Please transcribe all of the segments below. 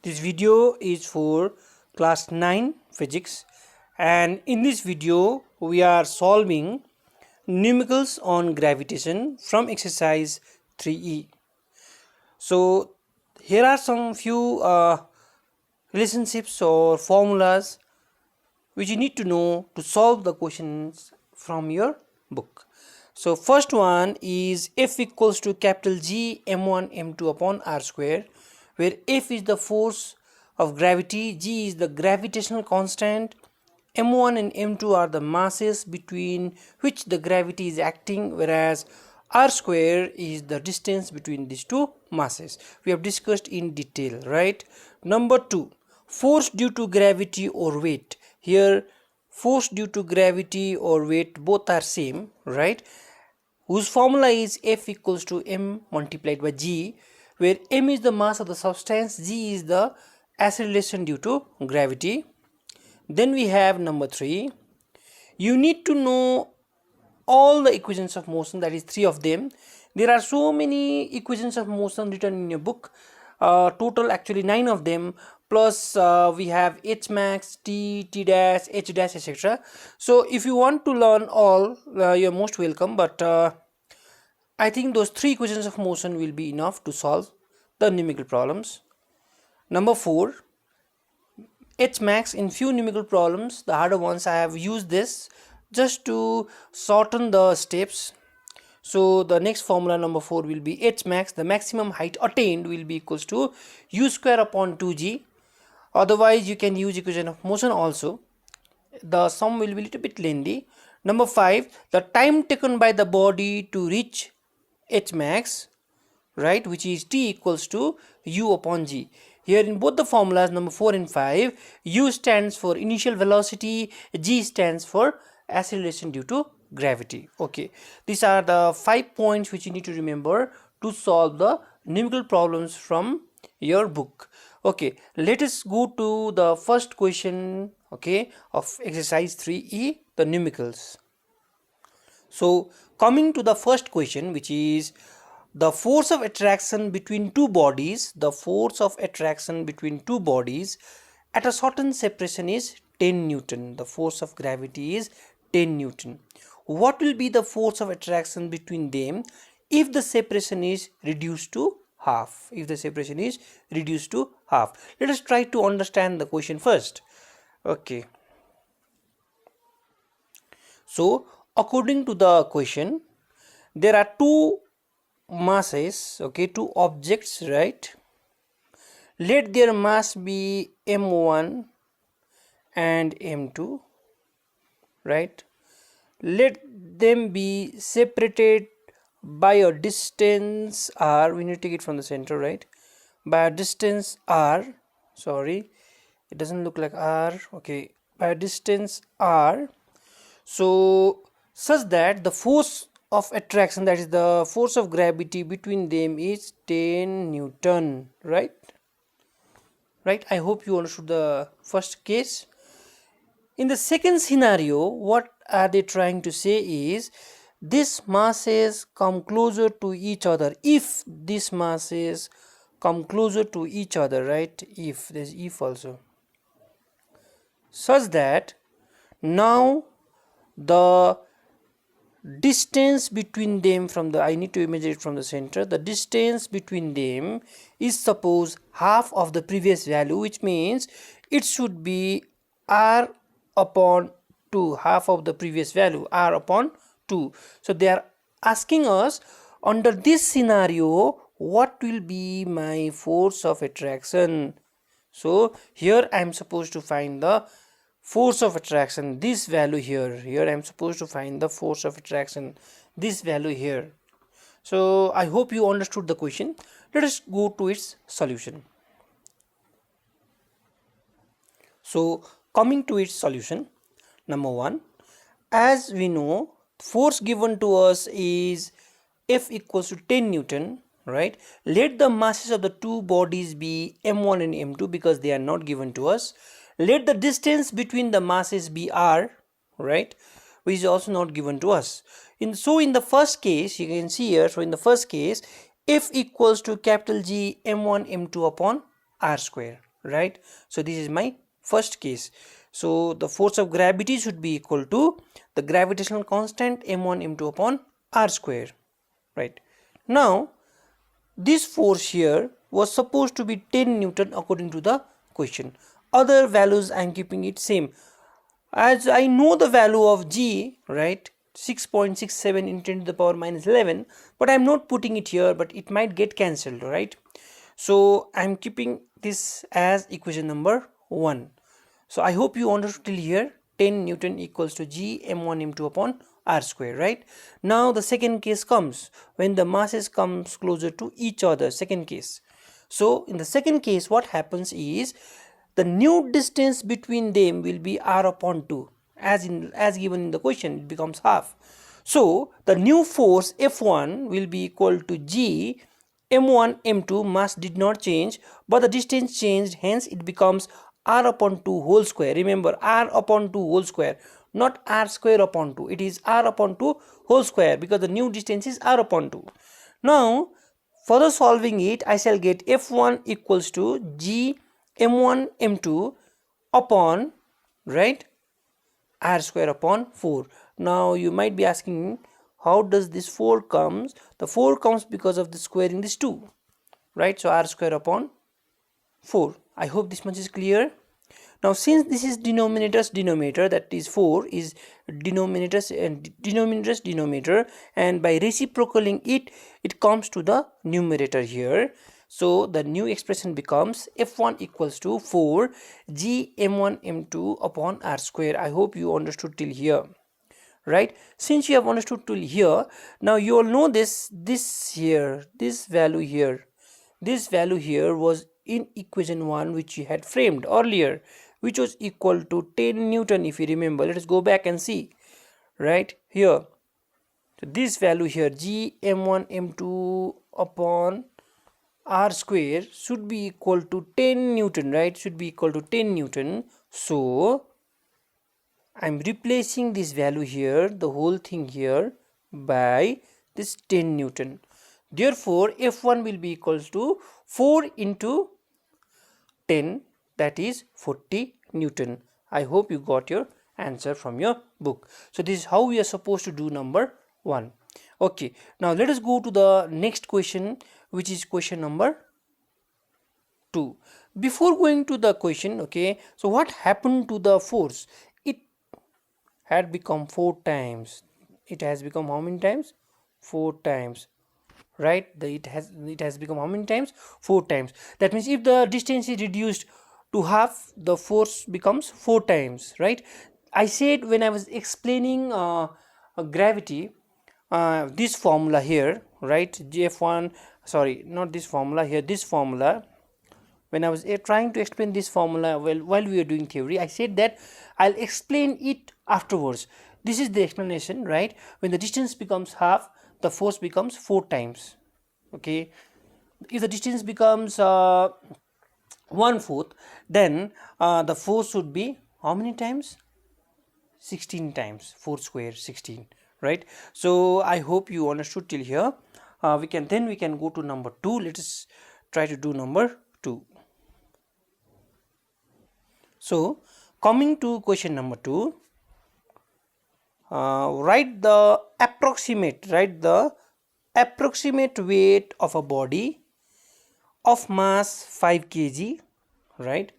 This video is for class 9 physics, and in this video we are solving numericals on gravitation from exercise 3E. So here are some few relationships or formulas which you need to know to solve the questions from your book. So first one is F equals to capital G m1 m2 upon r square, where F is the force of gravity, G is the gravitational constant, m1 and m2 are the masses between which the gravity is acting, whereas r square is the distance between these two masses. We have discussed in detail, right? Number 2, force due to gravity or weight. Here force due to gravity or weight both are same, right? Whose formula is F equals to m multiplied by g, where m is the mass of the substance, g is the acceleration due to gravity. Then we have number 3, you need to know all the equations of motion, that is 3 of them. There are so many equations of motion written in your book, total actually 9 of them, plus we have h max, t, t dash, h dash, etc. So if you want to learn all, you're most welcome, but I think those 3 equations of motion will be enough to solve the numerical problems. Number 4, h max. In few numerical problems, the harder ones, I have used this just to shorten the steps. So the next formula number 4 will be h max, the maximum height attained will be equals to u square upon 2g. Otherwise you can use equation of motion also. The sum will be a little bit lengthy. Number 5, the time taken by the body to reach h max, right, which is t equals to u upon g. Here in both the formulas number 4 and 5, u stands for initial velocity, g stands for acceleration due to gravity. Okay, these are the 5 points which you need to remember to solve the numerical problems from your book. Okay, let us go to the first question, okay, of exercise 3E, the numericals. So coming to the first question, which is the force of attraction between two bodies, the force of attraction between two bodies at a certain separation is 10 Newton. The force of gravity is 10 Newton. What will be the force of attraction between them if the separation is reduced to half? If the separation is reduced to half. Let us try to understand the question first. Okay. So according to the question, there are two masses, okay, two objects, right? Let their mass be m1 and m2, right? Let them be separated by a distance r. We need to take it from the center, right? By a distance r. Sorry, it doesn't look like r. Okay, by a distance r. So such that the force of attraction, that is the force of gravity between them, is 10 Newton, right? Right, I hope you understood the first case. In the second scenario, what are they trying to say is these masses come closer to each other. If these masses come closer to each other, right? If, there's if also, such that now the distance between them from the, I need to imagine it from the center, the distance between them is suppose half of the previous value, which means it should be r upon 2, half of the previous value, r upon 2. So they are asking us, under this scenario, what will be my force of attraction? So here I am supposed to find the force of attraction, this value here. Here I am supposed to find the force of attraction, this value here. So I hope you understood the question. Let us go to its solution. So coming to its solution, number 1, as we know, force given to us is F equals to 10 Newton, right? Let the masses of the two bodies be m1 and m2 because they are not given to us. Let the distance between the masses be r, right, which is also not given to us. In the first case, you can see here, so in the first case, F equals to capital G m1 m2 upon r square. right? So this is my first case. So the force of gravity should be equal to the gravitational constant m1 m2 upon r square, right? Now this force here was supposed to be 10 Newton according to the question. Other values I am keeping it same. As I know the value of G, right, 6.67 into 10 to the power minus 11, but I am not putting it here, but it might get cancelled, right? So I am keeping this as equation number 1. So I hope you understood till here. 10 Newton equals to G m1 m2 upon r square, right? Now the second case comes when the masses comes closer to each other, second case. So in the second case, what happens is the new distance between them will be r upon 2, as given in the question. It becomes half. So the new force F1 will be equal to G m1 m2. Mass did not change, but the distance changed, hence it becomes r upon 2 whole square. Remember, r upon 2 whole square, not r square upon 2. It is r upon 2 whole square because the new distance is r upon 2. Now further solving it, I shall get F1 equals to G m1 m2 upon, right, r square upon 4. Now you might be asking, how does this 4 comes? The 4 comes because of the squaring this 2, right? So r square upon 4. I hope this much is clear. Now since this is denominator's denominator, that is 4 is denominator's denominator, and by reciprocaling it, it comes to the numerator here. So the new expression becomes F1 equals to 4 G m1 m2 upon r square. I hope you understood till here, right? Since you have understood till here, now you all know this value here was in equation 1 which you had framed earlier, which was equal to 10 Newton, if you remember. Let us go back and see, right here. So this value here, G m1 m2 upon r square, should be equal to 10 Newton, right? Should be equal to 10 Newton. So I'm replacing this value here, the whole thing here, by this 10 Newton. Therefore F1 will be equals to 4 into 10, that is 40 Newton. I hope you got your answer from your book. So this is how we are supposed to do number 1. Okay, now let us go to the next question, which is question number 2. Before going to the question, okay, so what happened to the force? It had become 4 times. It has become how many times? 4 times, right? It has become how many times? 4 times. That means if the distance is reduced to half, the force becomes 4 times, right? I said when I was explaining gravity, this formula here, right, Gf1, sorry, not this formula here, this formula, when I was trying to explain this formula while we were doing theory, I said that I'll explain it afterwards. This is the explanation, right? When the distance becomes half, the force becomes 4 times. Okay, if the distance becomes 1/4, then the force would be how many times? 16 times. 4 square 16, right? So I hope you understood till here. We can go to number 2. Let us try to do number 2. So coming to question number 2, write the approximate weight of a body of mass 5 kg, right?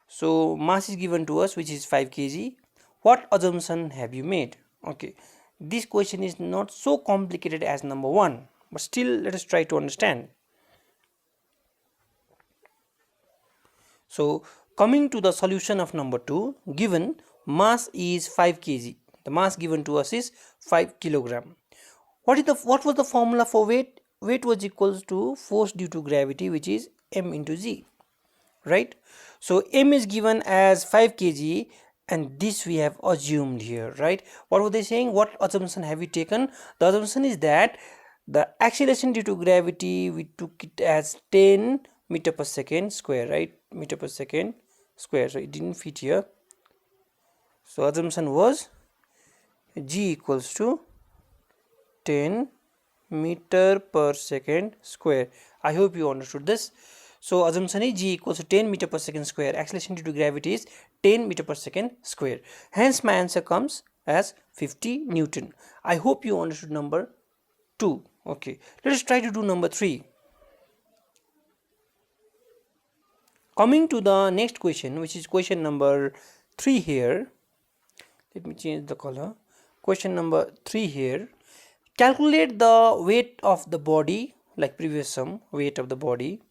So mass is given to us, which is 5 kg. What assumption have you made? Okay, this question is not so complicated as number 1, but still let us try to understand. So coming to the solution of number 2, given mass is 5 kg, the mass given to us is 5 kilogram. What was the formula for weight? Weight was equals to force due to gravity, which is m into g, right? So m is given as 5 kg, and this we have assumed here, right? What were they saying? What assumption have we taken? The assumption is that the acceleration due to gravity, we took it as 10 meter per second square, right? Meter per second square, so it didn't fit here. So assumption was g equals to 10 meter per second square. I hope you understood this. So assumption is g equals to 10 meter per second square. Acceleration due to gravity is 10 meter per second square. Hence my answer comes as 50 Newton. I hope you understood number 2. Okay, let us try to do number 3. Coming to the next question, which is question number 3 here. Let me change the color. Question number 3 here. Calculate the weight of the body, like previous sum, weight of the body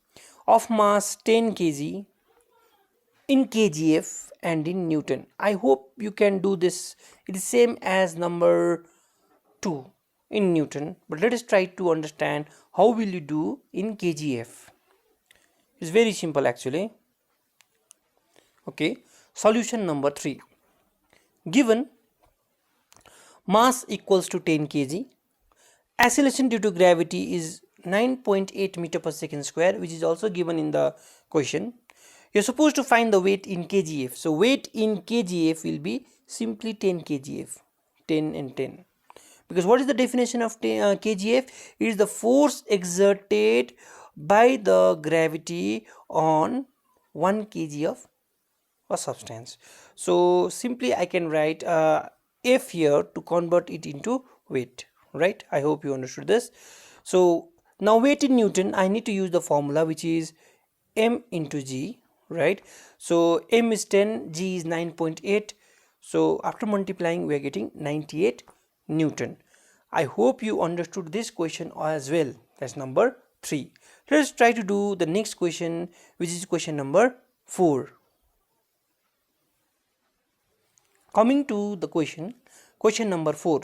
of mass 10 kg in kgf and in Newton. I hope you can do this. It is same as number 2 in Newton, but let us try to understand how will you do in kgf. It's very simple actually. Okay, solution number 3. Given mass equals to 10 kg, acceleration due to gravity is 9.8 meter per second square, which is also given in the question. You're supposed to find the weight in kgf. So weight in kgf will be simply 10 kgf, 10 and 10. Because what is the definition of kgf? It is the force exerted by the gravity on 1 kg of a substance. So simply I can write f here to convert it into weight, right? I hope you understood this. So now weight in Newton, I need to use the formula which is m into g, right? So m is 10, g is 9.8. So after multiplying we are getting 98 Newton. I hope you understood this question as well. That's number 3. Let us try to do the next question, which is question number 4. Coming to the question number 4.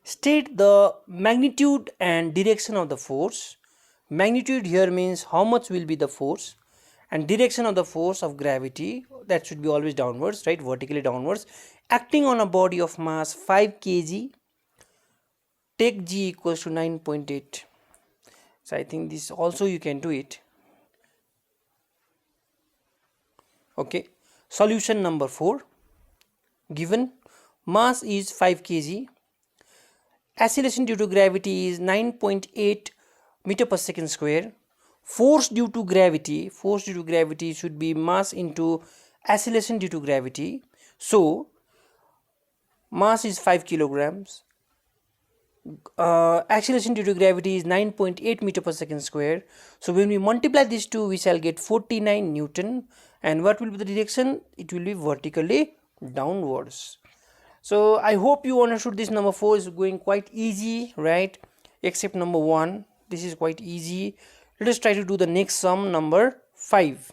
State the magnitude and direction of the force. Magnitude here means how much will be the force, and direction of the force of gravity, that should be always downwards, right? Vertically downwards, acting on a body of mass 5 kg. Take g equals to 9.8. So I think this also you can do it. Okay, solution number 4. Given mass is 5 kg, acceleration due to gravity is 9.8 meter per second square. Force due to gravity should be mass into acceleration due to gravity. So mass is 5 kilograms. Acceleration due to gravity is 9.8 meter per second square. So when we multiply these two, we shall get 49 Newton. And what will be the direction? It will be vertically downwards. So I hope you understood this. Number 4 is going quite easy, right? Except number 1, this is quite easy. Let us try to do the next sum, number 5.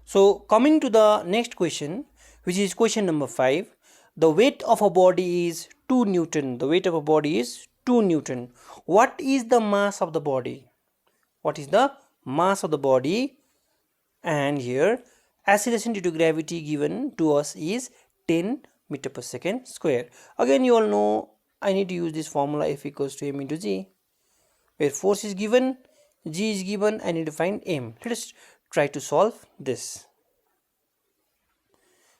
So coming to the next question, which is question number 5. The weight of a body is 2 Newton. The weight of a body is 2 Newton. What is the mass of the body? What is the mass of the body? And here acceleration due to gravity given to us is 10 meter per second square. Again, you all know I need to use this formula F equals to m into g, where force is given, g is given, I need to find m. Let us try to solve this.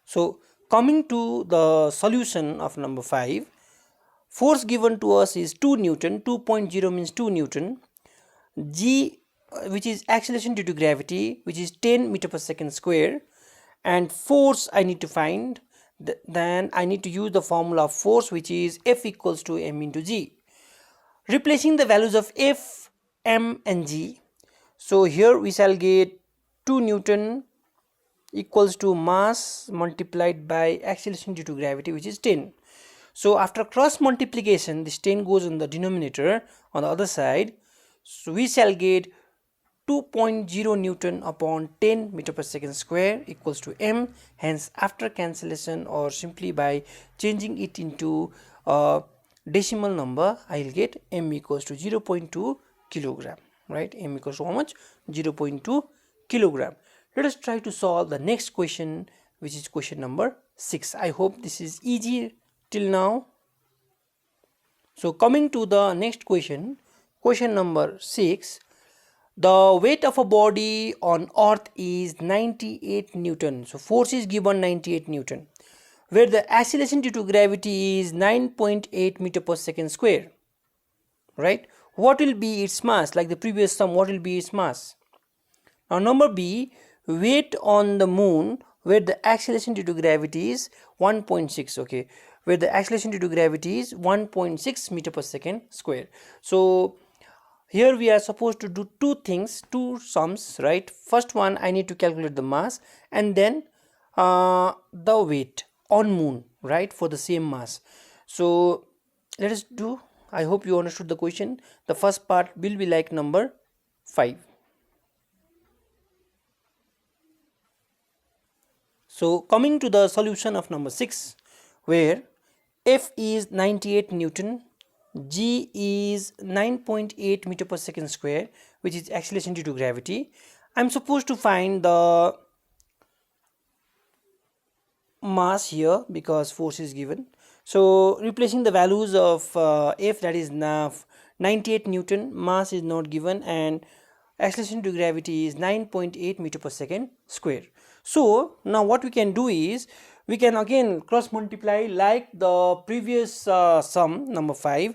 So coming to the solution of number 5, force given to us is 2 Newton, 2.0 means 2 Newton, g which is acceleration due to gravity, which is 10 meter per second square, and force I need to find. Then I need to use the formula of force, which is F equals to m into g. Replacing the values of F, m and g. So here we shall get 2 Newton equals to mass multiplied by acceleration due to gravity, which is 10. So after cross multiplication, this 10 goes in the denominator on the other side. So we shall get 2.0 Newton upon 10 meter per second square equals to m. Hence after cancellation or simply by changing it into a decimal number, I will get m equals to 0.2 kilogram, right? M equals to how much? 0.2 kilogram. Let us try to solve the next question, which is question number 6. I hope this is easy till now. So coming to the next question, question number 6. The weight of a body on earth is 98 Newton. So force is given 98 Newton, where the acceleration due to gravity is 9.8 meter per second square, right? what will be its mass? Like the previous sum, what will be its mass? Now number B, weight on the moon where the acceleration due to gravity is 1.6. okay, where the acceleration due to gravity is 1.6 meter per second square. So here we are supposed to do two things, two sums, right? First one, I need to calculate the mass, and then the weight on moon, right, for the same mass. So let us do. I hope you understood the question. The first part will be like number 5. So coming to the solution of number 6, where F is 98 Newton, G is 9.8 meter per second square, which is acceleration due to gravity. I'm supposed to find the mass here because force is given. So replacing the values of F, that is 98 Newton, mass is not given, and acceleration due to gravity is 9.8 meter per second square. So now what we can do is we can again cross multiply like the previous sum number 5,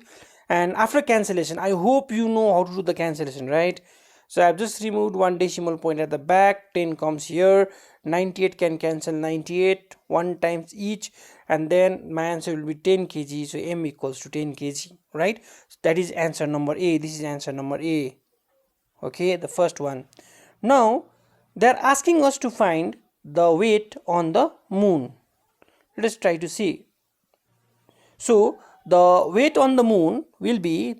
and after cancellation, I hope you know how to do the cancellation, right? So I've just removed one decimal point at the back, 10 comes here, 98 can cancel 98 one times each, and then my answer will be 10 kg. So M equals to 10 kg, right? So that is answer number A. This is answer number A. Okay, the first one. Now they're asking us to find the weight on the moon. Let us try to see. So the weight on the moon will be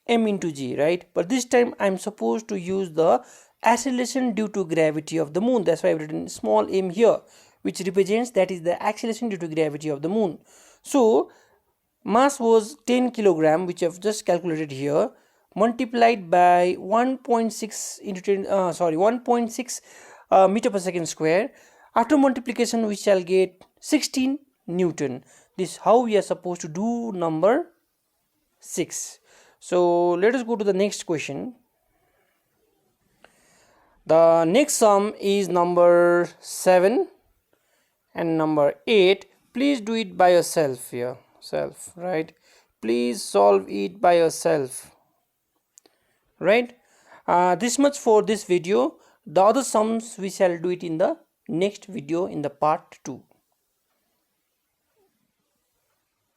M into G, right? But this time I'm supposed to use the acceleration due to gravity of the moon. That's why I've written small m here, which represents that is the acceleration due to gravity of the moon. So mass was 10 kilogram, which I've just calculated here, multiplied by 1.6 into 10, 1.6 meter per second square. After multiplication, we shall get 16 Newton. This is how we are supposed to do number 6. So let us go to the next question. The next sum is number 7 and number 8. Please do it by yourself here. Right? Please solve it by yourself. Right? This much for this video. The other sums we shall do it in the next video in the part 2.